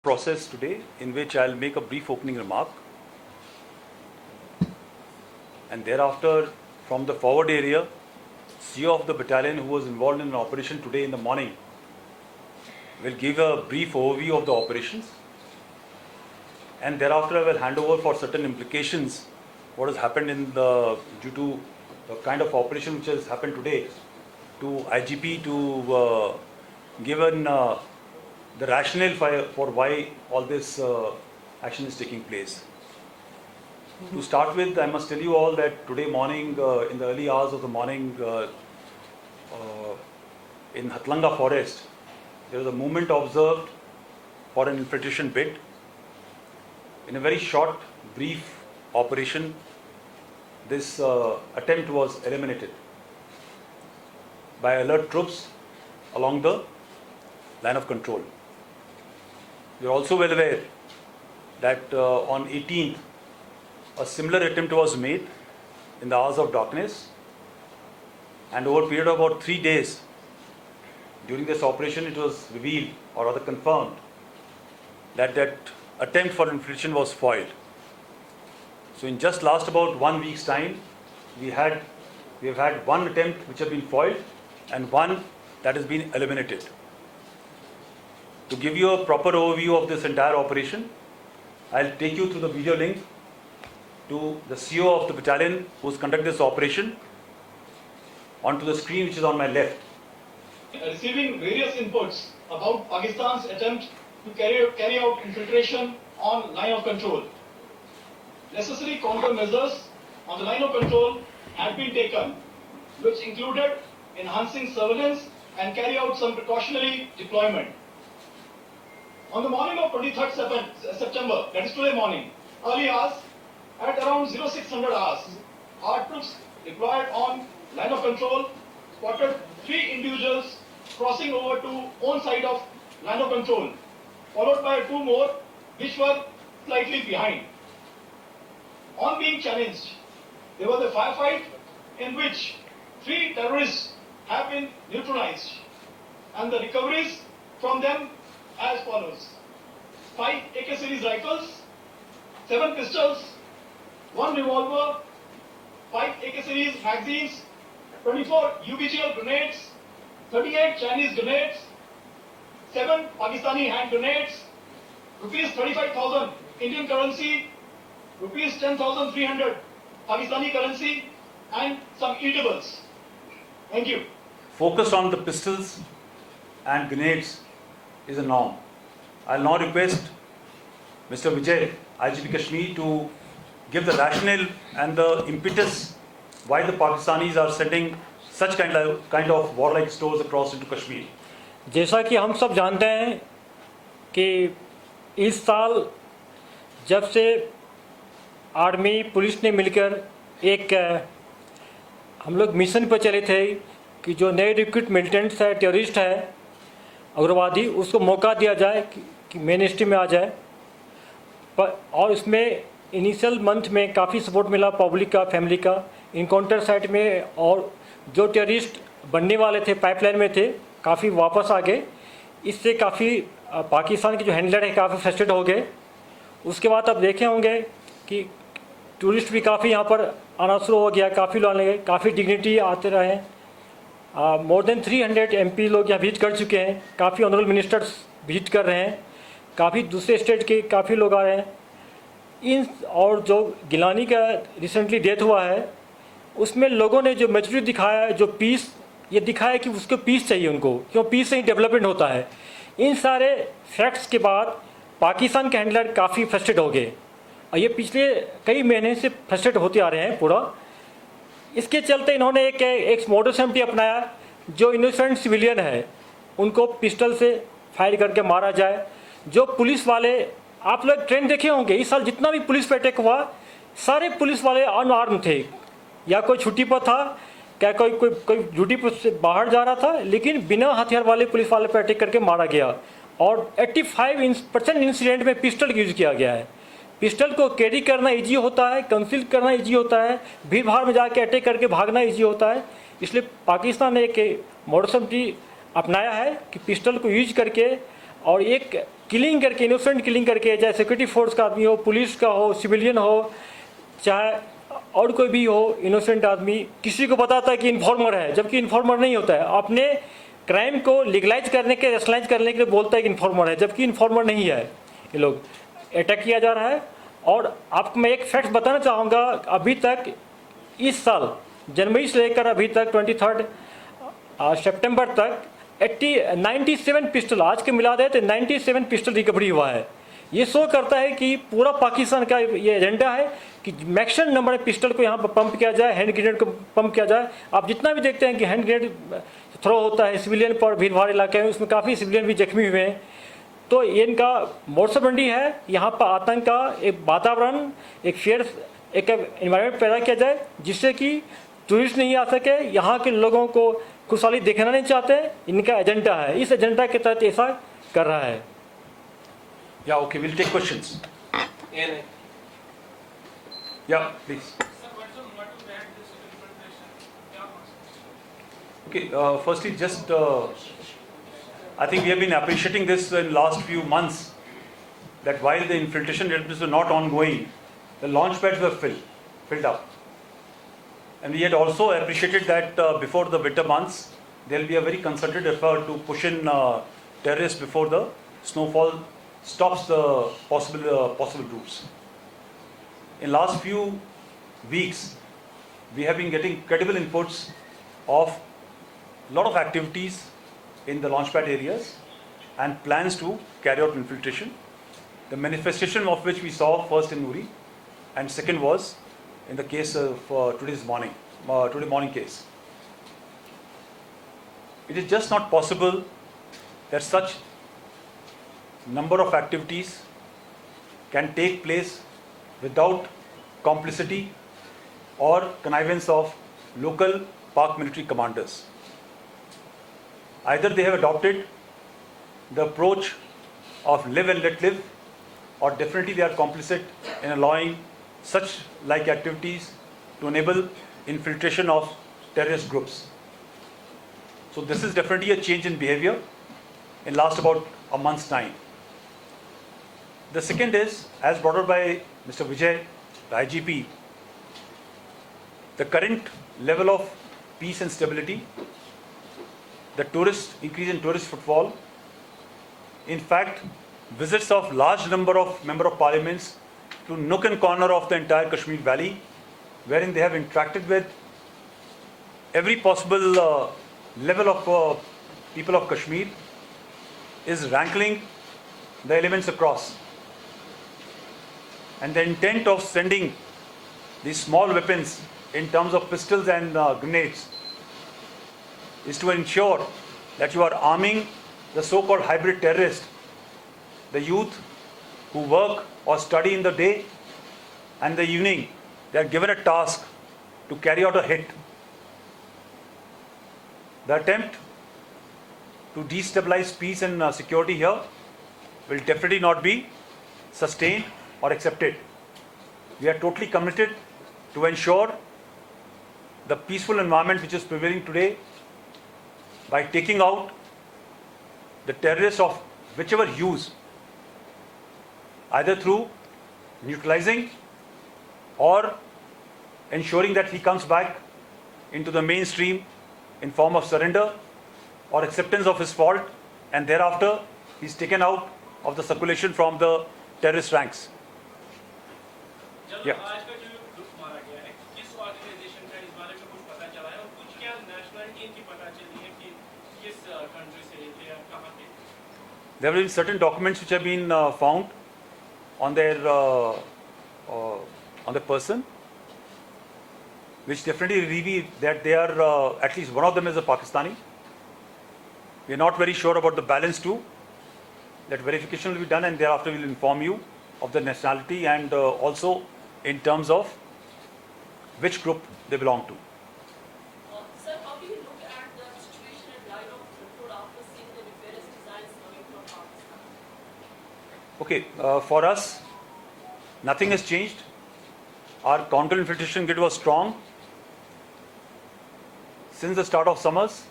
Process today in which I'll make a brief opening remark and thereafter from the forward area, CEO of the battalion who was involved in an operation today in the morning will give a brief overview of the operations, and thereafter I will hand over for certain implications what has happened due to the kind of operation which has happened today to IGP to given the rationale for why all this action is taking place. To start with, I must tell you all that today morning, in the early hours of the morning, in Hatlanga forest, there was a movement observed for an infiltration bid. In a very short, brief operation, this attempt was eliminated by alert troops along the line of control. You are also well aware that on 18th, a similar attempt was made in the hours of darkness, and over a period of about 3 days, during this operation, it was revealed or rather confirmed that attempt for infiltration was foiled. So in just last about 1 week's time, we have had one attempt which has been foiled and one that has been eliminated. To give you a proper overview of this entire operation, I'll take you through the video link to the CEO of the battalion who's conducted this operation onto the screen which is on my left. Receiving various inputs about Pakistan's attempt to carry out infiltration on line of control. Necessary countermeasures on the line of control had been taken, which included enhancing surveillance and carry out some precautionary deployment. On the morning of 23rd September, that is today morning, early hours, at around 0600 hours, our troops deployed on line of control spotted 3 individuals crossing over to own side of line of control, followed by 2 more which were slightly behind. On being challenged, there was a firefight in which 3 terrorists have been neutralized, and the recoveries from them as follows: 5 AK series rifles, 7 pistols, 1 revolver, 5 AK series magazines, 24 UBGL grenades, 38 Chinese grenades, 7 Pakistani hand grenades, rupees 35,000 Indian currency, rupees 10,300 Pakistani currency, and some eatables. Thank you. Focus on the pistols and grenades is a norm. I'll now request Mr. Vijay, IGP Kashmir, to give the rationale and the impetus why the Pakistanis are sending such kind of warlike stores across into Kashmir. जैसा कि हम सब जानते हैं कि इस साल जब से आर्मी पुलिस ने मिलकर एक हम लोग मिशन पर चले थे कि जो नए रिक्रूट मिलिटेंट्स है, टेररिस्ट है, उग्रवादी, उसको मौका दिया जाए कि मेन स्ट्रीम में आ जाए। और उसमें इनिशियल मंथ में काफ़ी सपोर्ट मिला पब्लिक का, फैमिली का, इनकाउंटर साइट में, और जो टेररिस्ट बनने वाले थे पाइपलाइन में थे काफ़ी वापस आ गए। इससे काफ़ी पाकिस्तान के जो हैंडलर है काफ़ी फ्रस्ट्रेट हो गए। उसके बाद अब देखे होंगे कि टूरिस्ट भी काफ़ी यहाँ पर आना शुरू हो गया, काफ़ी लोग आने लगे, काफ़ी डिग्निटी आते रहे। मोर देन 300 MP लोग यहाँ विजिट कर चुके हैं, काफ़ी ऑनरेबल मिनिस्टर्स विजिट कर रहे हैं, काफ़ी दूसरे स्टेट के काफ़ी लोग आ रहे हैं। और जो गिलानी का रिसेंटली डेथ हुआ है उसमें लोगों ने जो मैच्योरिटी दिखाया है, जो पीस ये दिखाया कि उसको पीस चाहिए उनको, क्यों पीस से ही डेवलपमेंट होता है। इन सारे फैक्ट्स के बाद पाकिस्तान के हैंडलर काफ़ी फ्रस्ट्रेट हो गए, और ये पिछले कई महीने से फ्रस्ट्रेट होते आ रहे हैं पूरा। इसके चलते इन्होंने एक मॉडस एम्प्टी अपनाया, जो इनोसेंट सिविलियन है उनको पिस्टल से फायर करके मारा जाए। जो पुलिस वाले, आप लोग ट्रेंड देखे होंगे, इस साल जितना भी पुलिस पे अटैक हुआ सारे पुलिस वाले अनआर्म थे, या कोई छुट्टी पर था, क्या कोई ड्यूटी पर से बाहर जा रहा था, लेकिन बिना हथियार वाले पुलिस वाले पे अटैक करके मारा गया। और 85% इंसिडेंट में पिस्टल यूज किया गया है। पिस्टल को कैरी करना ईजी होता है, कंसील करना ईजी होता है, भीड़ भाड़ में जाके अटैक करके भागना ईजी होता है। इसलिए पाकिस्तान ने एक मॉडस ऑपरेंडी अपनाया है कि पिस्टल को यूज करके और एक किलिंग करके, इनोसेंट किलिंग करके, चाहे सिक्योरिटी फोर्स का आदमी हो, पुलिस का हो, सिविलियन हो, चाहे और कोई भी हो, इनोसेंट आदमी किसी को बताता है कि इन्फॉर्मर है, जबकि इन्फॉर्मर नहीं होता है। अपने क्राइम को लीगलाइज करने के, रेशनलाइज करने के लिए बोलता है कि इन्फॉर्मर है, जबकि इन्फॉर्मर नहीं है। ये लोग अटैक किया जा रहा है। और आपको मैं एक फैक्ट बताना चाहूँगा, अभी तक इस साल जनवरी से लेकर अभी तक 23 सितंबर तक 97 पिस्टल, आज के मिला दे तो 97 पिस्टल रिकवरी हुआ है। ये शो करता है कि पूरा पाकिस्तान का ये एजेंडा है कि मैक्सिमम नंबर ऑफ पिस्टल को यहाँ पर पंप किया जाए, हैंड ग्रेनेड को पंप किया जाए। आप जितना भी देखते हैं कि हैंड ग्रेनेड थ्रो होता है सिविलियन पर, भीड़ भाड़ इलाके में, उसमें काफ़ी सिविलियन भी जख्मी हुए हैं। तो ये इनका मोर्चबंदी है, यहाँ पर आतंक का एक वातावरण, एक फेयर, एक एनवायरनमेंट पैदा किया जाए जिससे कि टूरिस्ट नहीं आ सके, यहाँ के लोगों को खुशहाली देखना नहीं चाहते। इनका एजेंडा है, इस एजेंडा के तहत ऐसा कर रहा है। Yeah, okay, we'll take questions. Yeah, please. Okay, firstly, just I think we have been appreciating this in last few months, that while the infiltration attempts were not ongoing, the launch pads were filled up. And we had also appreciated that before the winter months, there will be a very concerted effort to push in terrorists before the snowfall stops the possible routes. In last few weeks, we have been getting credible inputs of lot of activities in the launchpad areas and plans to carry out infiltration. The manifestation of which we saw first in Uri, and second was in the case of today morning case. It is just not possible that such number of activities can take place without complicity or connivance of local Pak military commanders. Either they have adopted the approach of live and let live, or definitely they are complicit in allowing such like activities to enable infiltration of terrorist groups. So this is definitely a change in behavior in last about a month's time. The second is, as brought out by Mr. Vijay, the IGP, the current level of peace and stability, the increase in tourist footfall, in fact, visits of large number of member of parliaments to nook and corner of the entire Kashmir Valley, wherein they have interacted with every possible level of people of Kashmir, is rankling the elements across. And the intent of sending these small weapons in terms of pistols and grenades is to ensure that you are arming the so-called hybrid terrorist, the youth who work or study in the day, and the evening they are given a task to carry out a hit. The attempt to destabilize peace and security here will definitely not be sustained or accepted. We are totally committed to ensure the peaceful environment which is prevailing today by taking out the terrorists of whichever hues, either through neutralizing or ensuring that he comes back into the mainstream in form of surrender or acceptance of his fault, and thereafter he is taken out of the circulation from the terrorist ranks. जब Yeah. आज का जो group मारा गया है, किस organisation का इस बारे में कुछ पता चला है और कुछ क्या नेशनलिटी इनकी पता चली है कि किस कंट्री से थे या कहाँ के? There have been certain documents which have been found on their person, which definitely reveal that they are at least one of them is a Pakistani. We are not very sure about the balance too. That verification will be done, and thereafter we will inform you of the nationality and also in terms of which group they belong to. Sir, how do you look at the situation in light of Tripura after seeing the nefarious designs coming from Pakistan? Okay, for us, nothing has changed. Our counter-infiltration grid was strong since the start of summers,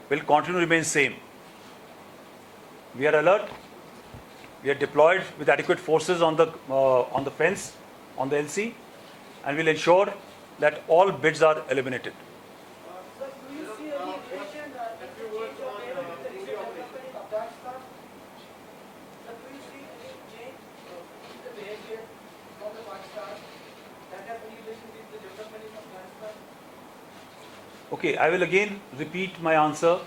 will continue to remain same. We are alert. We are deployed with adequate forces on the fence, on the LC, and will ensure that all bids are eliminated. Sir, do you see any relation with the change of name with the recent development in Afghanistan? Sir, do you see any change in the behavior from the Pakistan that has any relation with the development in Afghanistan? Okay, I will again repeat my answer.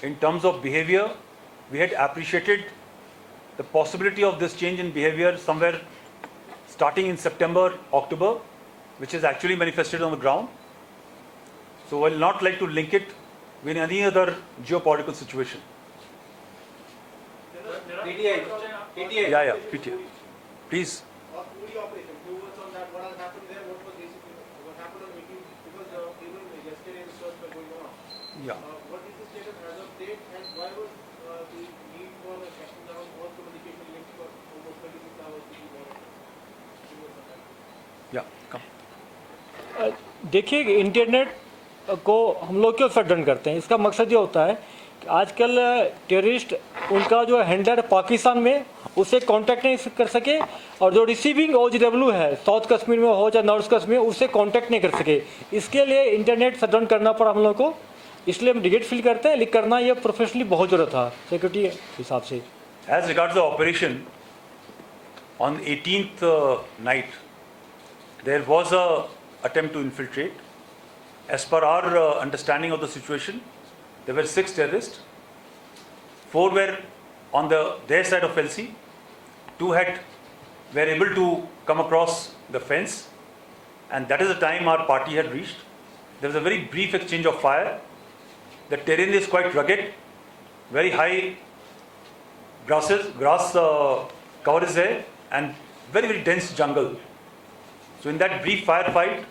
In terms of behavior, we had appreciated the possibility of this change in behavior somewhere starting in September, October, which is actually manifested on the ground. So I will not like to link it with any other geopolitical situation. PTI. Yeah, PTA. Please. Or Uri operation. Few words on that. What has happened there? What was basically what happened on meeting? Because even yesterday the search was going on. Yeah. What is the status as of date, and why was the need for the shutting down all communication links for almost 26 hours to be monitored? Few words on that. Yeah, come. देखिए internet को हम लोग क्यों sudden करते हैं, इसका मकसद ये होता है कि आजकल टेररिस्ट उनका जो हैंडलर पाकिस्तान में उससे कांटेक्ट नहीं कर सके, और जो रिसीविंग OGW है साउथ कश्मीर में हो चाहे नॉर्थ कश्मीर उससे कांटेक्ट नहीं कर सके, इसके लिए इंटरनेट सडन करना पड़ा हम लोग को। इसलिए हम रिग्रेट फील करते हैं, लेकिन करना ये प्रोफेशनली बहुत ज़रूरत था सिक्योरिटी हिसाब से। As regards the operation, on 18th night, there was a attempt to infiltrate. As per our understanding of the situation, there were 6 terrorists. 4 were on their side of LC. 2 were able to come across the fence, and that is the time our party had reached. There was a very brief exchange of fire. The terrain is quite rugged, very high grass cover is there, and very dense jungle. So in that brief firefight,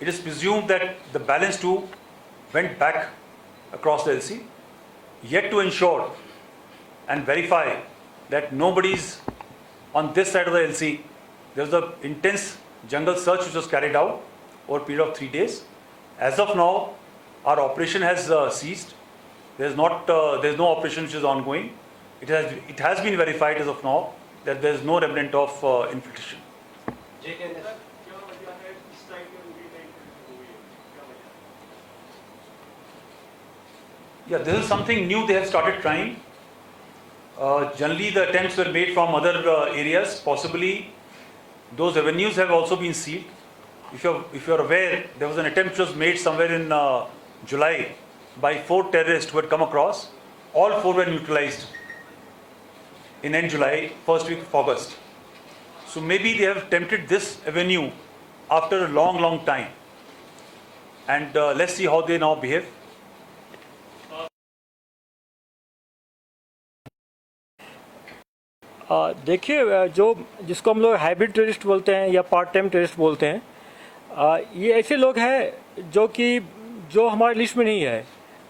it is presumed that the balance 2 went back across the LC, yet to ensure and verify that nobody's on this side of the LC. There was an intense jungle search which was carried out over a period of 3 days. As of now, our operation has ceased. There is no operation which is ongoing. It has been verified as of now that there is no remnant of infiltration. क्या वजह है इस time में उरी नहीं हुई है? क्या वजह है? Yeah, this is something new they have started trying. Generally, the attempts were made from other areas. Possibly, those avenues have also been sealed. If you are aware, there was an attempt which was made somewhere in July by 4 terrorists who had come across. All 4 were neutralized in end July, first week of August. So maybe they have attempted this avenue after a long time. And let's see how they now behave. देखिए जो जिसको हम लोग hybrid terrorist बोलते हैं या part time terrorist बोलते हैं, ये ऐसे लोग हैं जो हमारे लिस्ट में नहीं है,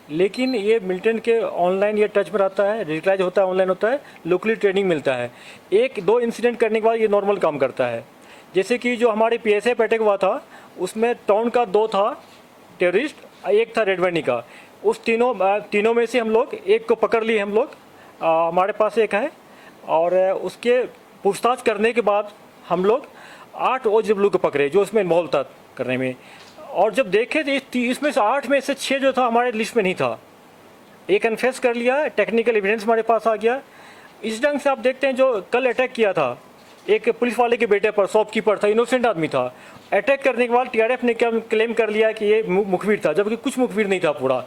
लेकिन ये मिलिटेंट के ऑनलाइन ये टच में रहता है, डिजिटलाइज होता है, ऑनलाइन होता है, लोकली ट्रेनिंग मिलता है। 1-2 इंसिडेंट करने के बाद ये नॉर्मल काम करता है। जैसे कि जो हमारे PSA पे अटैक हुआ था उसमें टाउन का 2 था टेररिस्ट, 1 था रेडवानी का। उस तीनों में से हम लोग 1 को पकड़ लिए हम लोग, हमारे पास 1 है, और उसके पूछताछ करने के बाद हम लोग 8 OGW को पकड़े जो उसमें इन्वॉल्व था करने में। और जब देखे तो इसमें से 8 में से 6 जो था हमारे लिस्ट में नहीं था। एक कन्फेस कर लिया, टेक्निकल एविडेंस हमारे पास आ गया। इस ढंग से आप देखते हैं जो कल अटैक किया था एक पुलिस वाले के बेटे पर, शॉपकीपर था, इनोसेंट आदमी था। अटैक करने के बाद TRF ने क्लेम कर लिया कि ये मुखबिर था, जबकि कुछ मुखबिर नहीं था पूरा।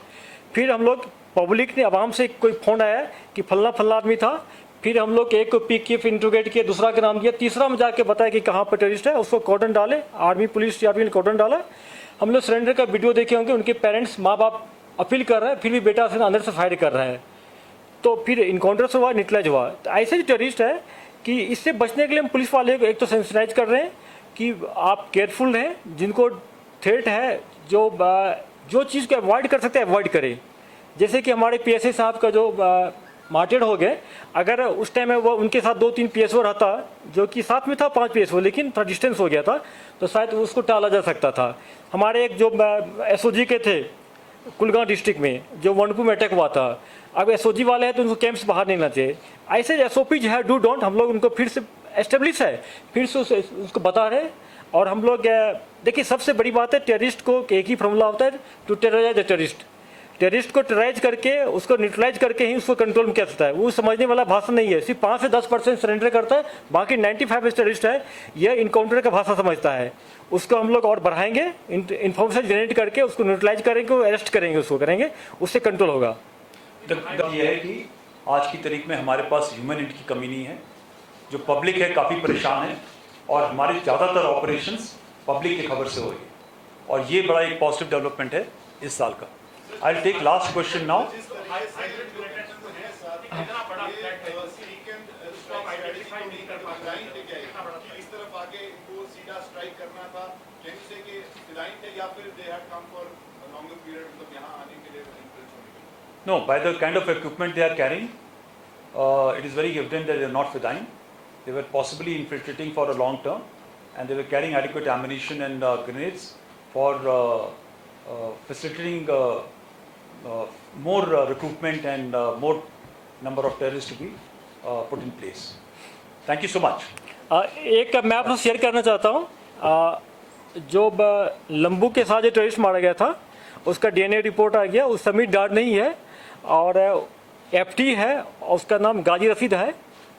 फिर हम लोग पब्लिक ने, आवाम से कोई फ़ोन आया कि फलना आदमी था, फिर हम लोग एक को पिक किए, फिर इंट्रोगेट किए, दूसरा का नाम दिया, तीसरा में जाके बताया कि कहाँ पर टेररिस्ट है, उसको कॉर्डन डाले, आर्मी पुलिस ने कॉर्डन डाला। हम लोग सरेंडर का वीडियो देखे होंगे, उनके पेरेंट्स माँ बाप अपील कर रहे हैं, फिर भी बेटा से अंदर से फायर कर रहा है। तो फिर इनकाउंटर से हुआ, न्यूट्रलाइज हुआ। तो ऐसे जो टेररिस्ट है कि इससे बचने के लिए हम पुलिस वाले को एक तो सेंसिटाइज कर रहे हैं कि आप केयरफुल रहें, जिनको थ्रेट है, जो चीज़ को अवॉइड कर सकते हैं अवॉइड करें। जैसे कि हमारे PSA साहब का जो मार्टेड हो गए, अगर उस टाइम में वो उनके साथ 2-3 PSO रहता, जो कि साथ में था 5 PSO, लेकिन थोड़ा डिस्टेंस हो गया था, तो शायद उसको टाला जा सकता था। हमारे एक जो SOG के थे कुलगांव डिस्ट्रिक्ट में जो वनपुर में अटैक हुआ था। अब एसओजी वाले हैं तो उनको कैंप से बाहर नहीं लेना चाहिए। ऐसे एसओपी जो है डू डोंट हम लोग उनको फिर से एस्टेब्लिश है, फिर से उसको बता रहे हैं। और हम लोग देखिए सबसे बड़ी बात है टेररिस्ट को एक ही फॉर्मूला होता है to terrorise the terrorist. Terrorist को टेरराइज करके उसको न्यूट्रलाइज करके ही उसको कंट्रोल में किया जाता है। वो समझने वाला भाषा नहीं है, सिर्फ 5 से 10% सरेंडर करता है, बाकी 95 टेररिस्ट है यह इनकाउंटर का भाषा समझता है। उसको हम लोग और बढ़ाएंगे, इन्फॉर्मेशन जनरेट करके उसको न्यूट्रलाइज करेंगे, अरेस्ट करेंगे, उसको करेंगे, उससे कंट्रोल होगा। ये है कि आज की तारीख में हमारे पास ह्यूमैनिटी की कमी नहीं है। जो पब्लिक है काफ़ी परेशान है और हमारे ज़्यादातर ऑपरेशंस पब्लिक की खबर से हो रही है और ये बड़ा एक पॉजिटिव डेवलपमेंट है इस साल का। I will take last question now. कितना बड़ा थ्रेट है, उसको आप आइडेंटिफाई नहीं कर पा रहे हैं, कितना बड़ा थ्रेट। इस तरफ आके इनको सीधा स्ट्राइक करना था, कैन यू से कि फिलाइन थे या फिर they had come for a longer period, मतलब यहाँ आने के लिए इन्फ्लुएंस होने के लिए? No, by the kind of equipment they are carrying, it is very evident that they are not fedayeen. They were possibly infiltrating for a long term, and they were carrying adequate ammunition and grenades for facilitating more recruitment and more number of terrorists to be put in place. Thank you so much. एक मैं आपसे share करना चाहता हूँ, जो लंबू के साथ जो टेररिस्ट मारा गया था उसका डीएनए रिपोर्ट आ गया। उस समीर डार नहीं है और एफटी है, उसका नाम गाजी रशीद है।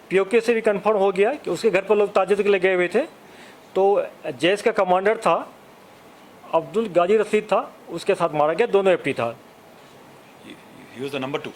पीओके से भी कंफर्म हो गया कि उसके घर पर लोग ताजियत के लिए गए हुए थे। तो जैश का कमांडर था अब्दुल गाजी रशीद था, उसके साथ मारा गया, दोनों एफटी था। He was the number 2.